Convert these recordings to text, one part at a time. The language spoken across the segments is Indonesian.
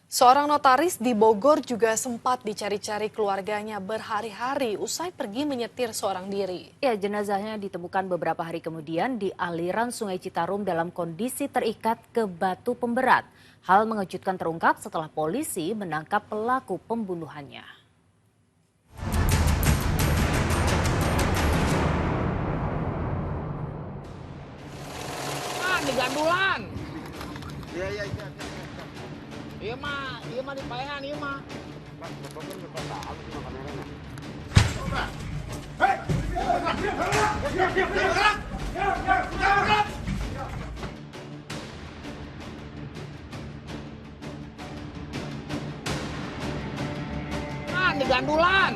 Seorang notaris di Bogor juga sempat dicari-cari keluarganya berhari-hari usai pergi menyetir seorang diri. Ya, jenazahnya ditemukan beberapa hari kemudian di aliran Sungai Citarum dalam kondisi terikat ke batu pemberat. Hal mengejutkan terungkap setelah polisi menangkap pelaku pembunuhannya. Di gandulan. Iya. Iya mah di paehan ieu mah. Di gandulan.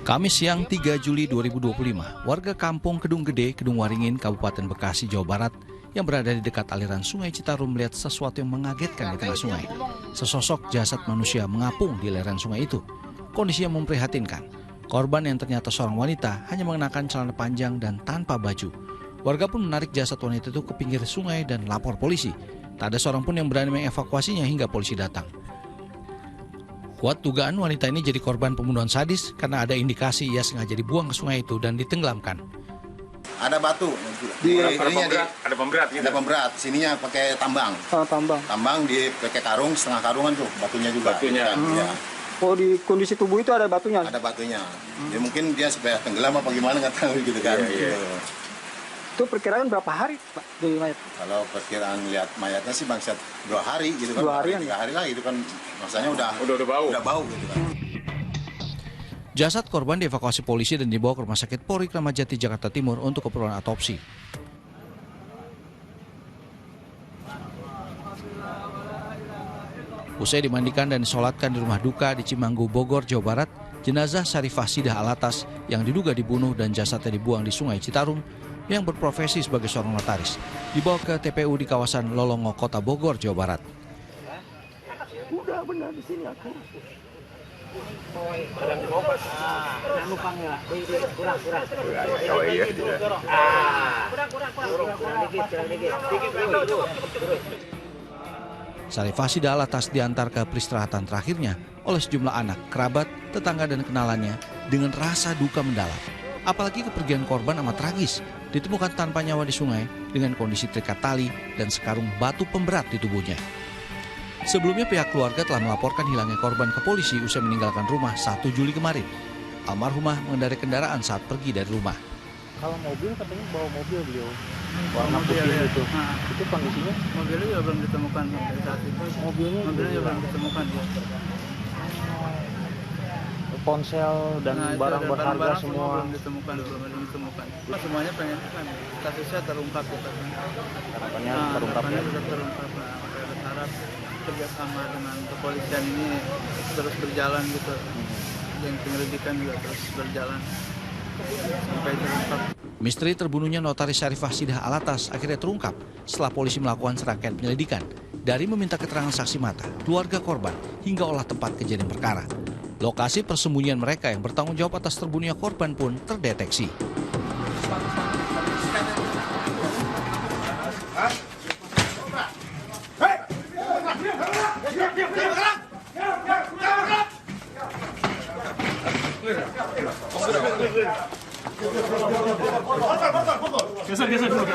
Kamis siang 3 Juli 2025, warga kampung Kedung Gede, Kedung Waringin, Kabupaten Bekasi, Jawa Barat yang berada di dekat aliran Sungai Citarum melihat sesuatu yang mengagetkan di tengah sungai. Sesosok jasad manusia mengapung di aliran sungai itu. Kondisi yang memprihatinkan. Korban yang ternyata seorang wanita hanya mengenakan celana panjang dan tanpa baju. Warga pun menarik jasad wanita itu ke pinggir sungai dan lapor polisi. Tak ada seorang pun yang berani mengevakuasinya hingga polisi datang. Kuat dugaan wanita ini jadi korban pembunuhan sadis karena ada indikasi ia sengaja dibuang ke sungai itu dan ditenggelamkan. Ada batu ada pemberat gitu. Ada pemberat, sininya pakai tambang. Tambang di pakai karung, setengah karungan tuh batunya juga. Ya. Oh, di kondisi tubuh itu ada batunya? Ada batunya. Ya, mungkin dia supaya tenggelam apa gimana nggak tahu gitu kan. Iya. Itu perkiraan berapa hari, Pak, dari mayat? Kalau perkiraan lihat mayatnya sih bangsat 2 hari gitu kan. 2 harian. 3 hari lah gitu kan. Rasanya udah bau gitu kan. Jasad korban dievakuasi polisi dan dibawa ke Rumah Sakit Polri Kramat Jati, Jakarta Timur untuk keperluan otopsi. Usai dimandikan dan disolatkan di rumah duka di Cimanggu, Bogor, Jawa Barat, jenazah Syarifah Sidah Alatas yang diduga dibunuh dan jasadnya dibuang di Sungai Citarum yang berprofesi sebagai seorang notaris dibawa ke TPU di kawasan Lolongo, Kota Bogor, Jawa Barat. Udah benar di sini aku. Syarifah Sidah Alatas diantar ke peristirahatan terakhirnya oleh sejumlah anak, kerabat, tetangga dan kenalannya dengan rasa duka mendalam. Apalagi kepergian korban amat tragis, ditemukan tanpa nyawa di sungai dengan kondisi terikat tali dan sekarung batu pemberat di tubuhnya. Sebelumnya pihak keluarga telah melaporkan hilangnya korban ke polisi usai meninggalkan rumah 1 Juli kemarin. Almarhumah mengendarai kendaraan saat pergi dari rumah. Kalau mobil katanya bawa mobil beliau. Warna putih itu. Itu kondisinya? Mobilnya juga belum ditemukan sampai saat itu. Mobilnya juga belum ditemukan. Ponsel dan barang berharga semua belum ditemukan. Semuanya pengen kan kasusnya terungkap gitu kan. Harapannya terungkap. Makanya berharap kerjasama dengan kepolisian ini terus berjalan gitu. Dan penyelidikan juga terus berjalan sampai terungkap. Misteri terbunuhnya notaris Syarifah Sidah Alatas akhirnya terungkap setelah polisi melakukan serangkaian penyelidikan dari meminta keterangan saksi mata, keluarga korban, hingga olah tempat kejadian perkara. Lokasi persembunyian mereka yang bertanggung jawab atas terbunuhnya korban pun terdeteksi. Geser dulu.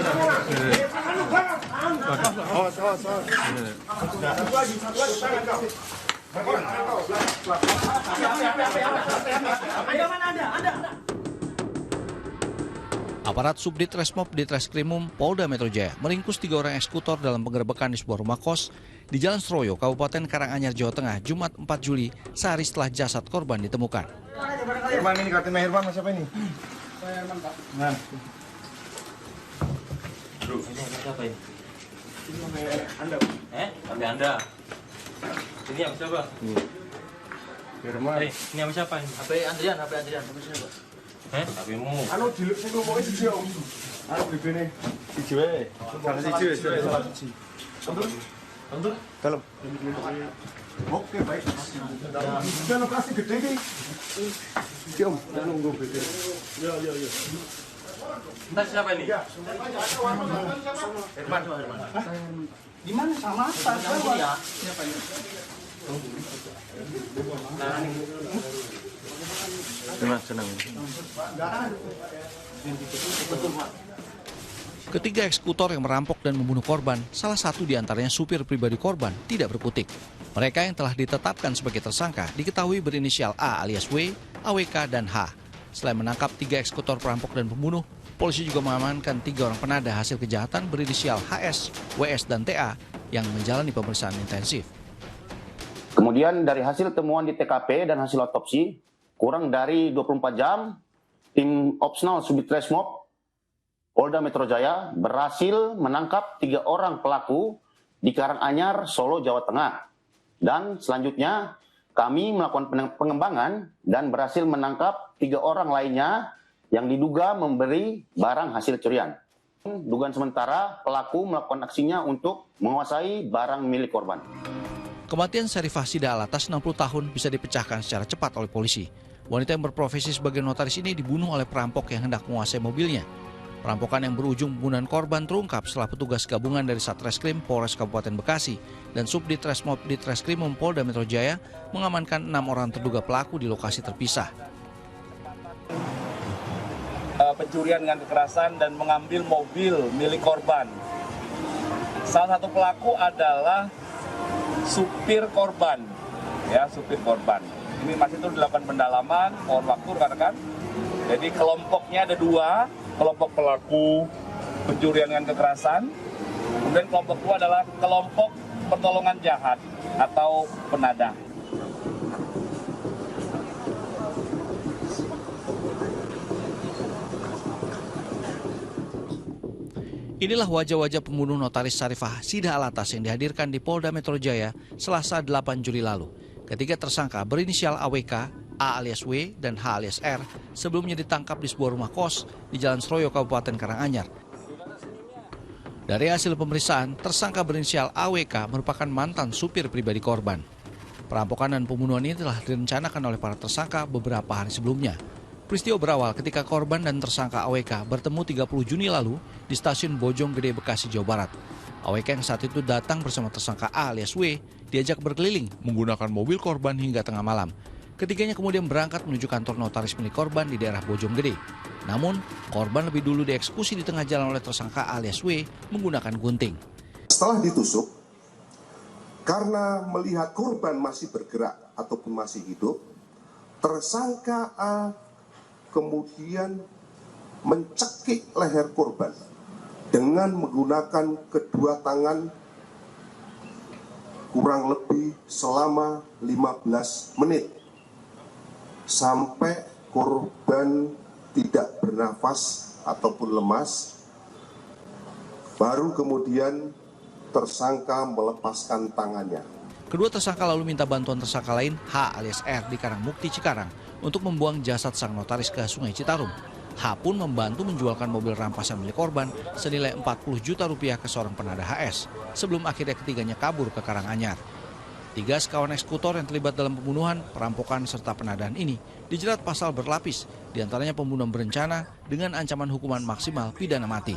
Aparat Subdit Resmob Ditreskrimum Polda Metro Jaya meringkus 3 orang eksekutor dalam penggerebekan di sebuah rumah kos di Jalan Sroyo, Kabupaten Karanganyar, Jawa Tengah, Jumat 4 Juli, sehari setelah jasad korban ditemukan. Herman ini kartu Herman siapa ini? Herman, Pak. Nah. Siapa ini? Ini Anda. HP Anda. Ini apa siapa? Herman. Ini apa siapa ini? HP Andrian. Apa siapa? HP-mu. Anu diluk sing ngomongnya siji om. Anu bibine siji wae. Salah siji wis. Untuk dalam. Oke, baik. Sudah lokasi gede iki. Iki om, nunggu BT. Ya. Entah siapa ini? Herman. Di mana sama atas? Ya. Senang. Ketiga eksekutor yang merampok dan membunuh korban, salah satu diantaranya supir pribadi korban, tidak berkutik. Mereka yang telah ditetapkan sebagai tersangka diketahui berinisial A alias W, AWK, dan H. Selain menangkap 3 eksekutor perampok dan pembunuh, polisi juga mengamankan 3 orang penada hasil kejahatan berinisial HS, WS, dan TA yang menjalani pemeriksaan intensif. Kemudian dari hasil temuan di TKP dan hasil otopsi, kurang dari 24 jam, tim Opsnal Subditreskrim Polda Metro Jaya berhasil menangkap 3 orang pelaku di Karanganyar, Solo, Jawa Tengah. Dan selanjutnya kami melakukan pengembangan dan berhasil menangkap 3 orang lainnya yang diduga memberi barang hasil curian. Dugaan sementara pelaku melakukan aksinya untuk menguasai barang milik korban. Kematian Syarifah Sida Alatas 60 tahun bisa dipecahkan secara cepat oleh polisi. Wanita yang berprofesi sebagai notaris ini dibunuh oleh perampok yang hendak menguasai mobilnya. Perampokan yang berujung pembunuhan korban terungkap setelah petugas gabungan dari Satreskrim Polres Kabupaten Bekasi dan Subditreskrim Ditreskrimum Polda Metro Jaya mengamankan 6 orang terduga pelaku di lokasi terpisah. Pencurian dengan kekerasan dan mengambil mobil milik korban. Salah satu pelaku adalah supir korban, ya supir korban. Ini masih terus dilakukan pendalaman, mohon waktu rekan-rekan. Jadi kelompoknya ada 2. Kelompok pelaku pencurian dengan kekerasan, kemudian kelompok kedua adalah kelompok pertolongan jahat atau penada. Inilah wajah-wajah pembunuh notaris Syarifah Sida Alatas yang dihadirkan di Polda Metro Jaya Selasa 8 Juli lalu. Ketiga tersangka berinisial AWK, A alias W, dan H alias R sebelumnya ditangkap di sebuah rumah kos di Jalan Sroyo, Kabupaten Karanganyar. Dari hasil pemeriksaan, tersangka berinisial AWK merupakan mantan supir pribadi korban. Perampokan dan pembunuhan ini telah direncanakan oleh para tersangka beberapa hari sebelumnya. Peristiwa berawal ketika korban dan tersangka AWK bertemu 30 Juni lalu di stasiun Bojonggede, Bekasi, Jawa Barat. AWK yang saat itu datang bersama tersangka A alias W diajak berkeliling menggunakan mobil korban hingga tengah malam. Ketiganya kemudian berangkat menuju kantor notaris milik korban di daerah Bojonggede. Namun, korban lebih dulu dieksekusi di tengah jalan oleh tersangka alias W menggunakan gunting. Setelah ditusuk, karena melihat korban masih bergerak ataupun masih hidup, tersangka A kemudian mencekik leher korban dengan menggunakan kedua tangan kurang lebih selama 15 menit. Sampai korban tidak bernafas ataupun lemas, baru kemudian tersangka melepaskan tangannya. Kedua tersangka lalu minta bantuan tersangka lain H alias R di Karangmukti, Cikarang untuk membuang jasad sang notaris ke Sungai Citarum. H pun membantu menjualkan mobil rampasan milik korban senilai 40 juta rupiah ke seorang penada HS sebelum akhirnya ketiganya kabur ke Karanganyar. 3 sekawan eksekutor yang terlibat dalam pembunuhan, perampokan, serta penadaan ini dijerat pasal berlapis, diantaranya pembunuhan berencana dengan ancaman hukuman maksimal pidana mati.